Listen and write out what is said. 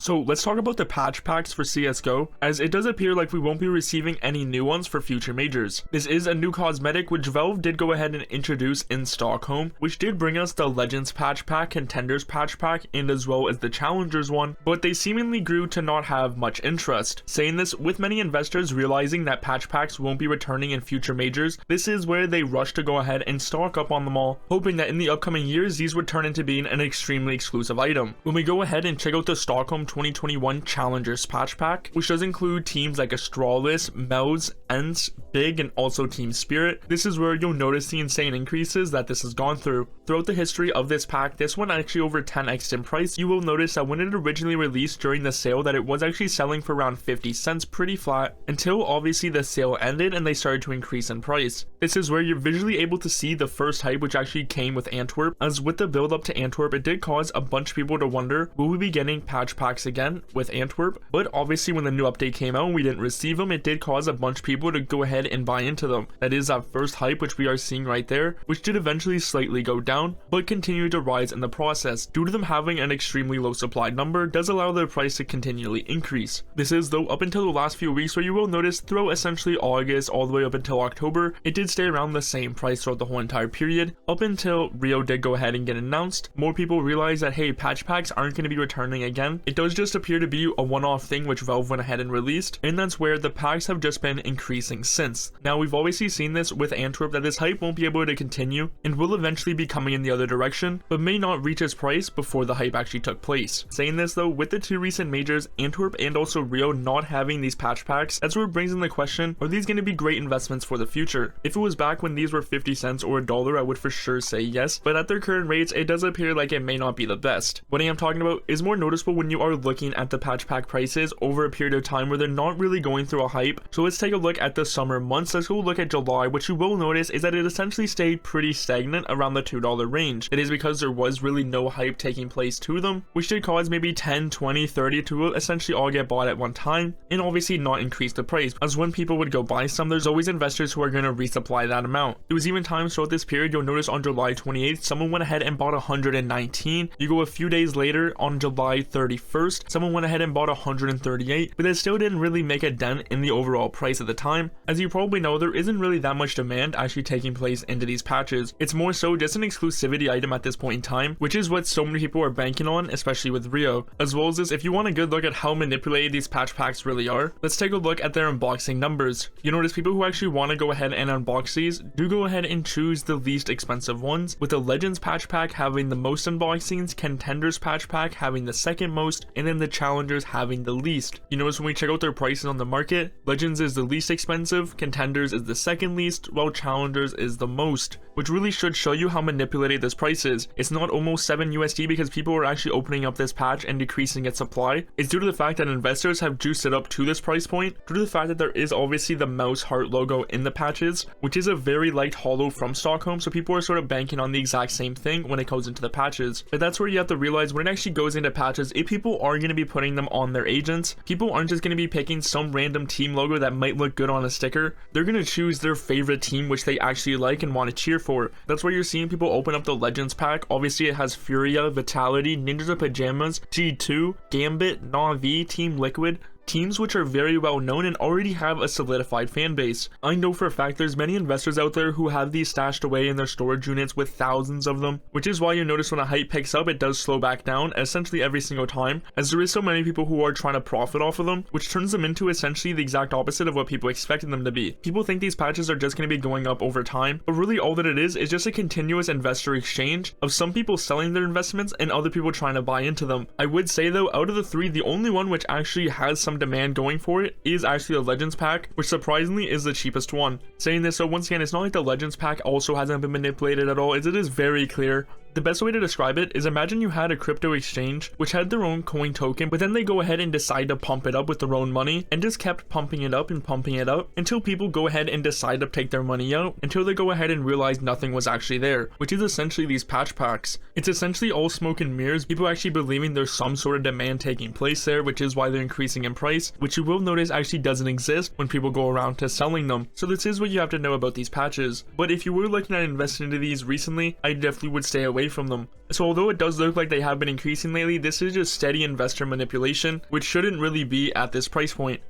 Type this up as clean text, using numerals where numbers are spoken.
So let's talk about the patch packs for CSGO, as it does appear like we won't be receiving any new ones for future majors. This is a new cosmetic which Valve did go ahead and introduce in Stockholm, which did bring us the Legends patch pack, Contenders patch pack, and as well as the Challengers one, but they seemingly grew to not have much interest. Saying this, with many investors realizing that patch packs won't be returning in future majors, this is where they rush to go ahead and stock up on them all, hoping that in the upcoming years these would turn into being an extremely exclusive item. When we go ahead and check out the Stockholm 2021 Challengers patch pack, which does include teams like Astralis, Melz, Ents, Big, and also Team Spirit, this is where you'll notice the insane increases that this has gone through. Throughout the history of this pack, this one actually over 10x in price. You will notice that when it originally released during the sale that it was actually selling for around 50 cents pretty flat, until obviously the sale ended and they started to increase in price. This is where you're visually able to see the first hype which actually came with Antwerp, as with the build up to Antwerp it did cause a bunch of people to wonder, will we be getting patch packs again with Antwerp? But obviously when the new update came out and we didn't receive them, it did cause a bunch of people to go ahead and buy into them. That is that first hype which we are seeing right there, which did eventually slightly go down, but continued to rise in the process. Due to them having an extremely low supply number does allow their price to continually increase. This is though up until the last few weeks, where you will notice throughout essentially August all the way up until October, it did stay around the same price throughout the whole entire period, up until Rio did go ahead and get announced. More people realized that hey, patch packs aren't going to be returning again. It does just appear to be a one-off thing which Valve went ahead and released, and that's where the packs have just been increasing since. Now we've obviously seen this with Antwerp, that this hype won't be able to continue and will eventually be coming in the other direction, but may not reach its price before the hype actually took place. Saying this though, with the two recent majors, Antwerp and also Rio, not having these patch packs, that's where it brings in the question, are these going to be great investments for the future? If it was back when these were 50 cents or $1, I would for sure say yes, but at their current rates it does appear like it may not be the best. What I am talking about is more noticeable when you are looking at the patch pack prices over a period of time where they're not really going through a hype. So let's take a look at the summer months. Let's go look at July. What you will notice is that it essentially stayed pretty stagnant around the $2 range. It is because there was really no hype taking place to them, which did cause maybe 10, 20, 30 to essentially all get bought at one time, and obviously not increase the price, as when people would go buy some, there's always investors who are going to resupply that amount. There was even times throughout this period, you'll notice on July 28th, someone went ahead and bought 119. You go a few days later on July 31st, someone went ahead and bought 138, but it still didn't really make a dent in the overall price at the time. As you probably know, there isn't really that much demand actually taking place into these patches. It's more so just an exclusivity item at this point in time, which is what so many people are banking on, especially with Rio. As well as this, if you want a good look at how manipulated these patch packs really are, let's take a look at their unboxing numbers. You notice people who actually want to go ahead and unbox these do go ahead and choose the least expensive ones, with the Legends patch pack having the most unboxings, Contenders patch pack having the second most, and then the Challengers having the least. You notice when we check out their prices on the market, Legends is the least expensive, Contenders is the second least, while Challengers is the most, which really should show you how manipulated this price is. It's not almost 7 USD because people are actually opening up this patch and decreasing its supply. It's due to the fact that investors have juiced it up to this price point, due to the fact that there is obviously the mouse heart logo in the patches, which is a very liked holo from Stockholm, so people are sort of banking on the exact same thing when it goes into the patches. But that's where you have to realize when it actually goes into patches, if people are going to be putting them on their agents, people aren't just going to be picking some random team logo that might look good on a sticker. They're going to choose their favorite team which they actually like and want to cheer for. That's why you're seeing people open up the Legends pack. Obviously it has Furia, Vitality, Ninjas of Pajamas, G2, Gambit, Na'Vi, Team Liquid, teams which are very well known and already have a solidified fan base. I know for a fact there's many investors out there who have these stashed away in their storage units with thousands of them, which is why you notice when a hype picks up it does slow back down essentially every single time, as there is so many people who are trying to profit off of them, which turns them into essentially the exact opposite of what people expected them to be. People think these patches are just going to be going up over time, but really all that it is just a continuous investor exchange of some people selling their investments and other people trying to buy into them. I would say though, out of the three, the only one which actually has some demand going for it is actually the Legends pack, which surprisingly is the cheapest one. Saying this, so once again, it's not like the Legends pack also hasn't been manipulated at all, as it is very clear. The best way to describe it is imagine you had a crypto exchange which had their own coin token, but then they go ahead and decide to pump it up with their own money and just kept pumping it up until people go ahead and decide to take their money out, until they go ahead and realize nothing was actually there, which is essentially these patch packs. It's essentially all smoke and mirrors, people actually believing there's some sort of demand taking place there, which is why they're increasing in price, which you will notice actually doesn't exist when people go around to selling them. So this is what you have to know about these patches. But if you were looking at investing into these recently, I definitely would stay away away from them. So although it does look like they have been increasing lately, this is just steady investor manipulation, which shouldn't really be at this price point.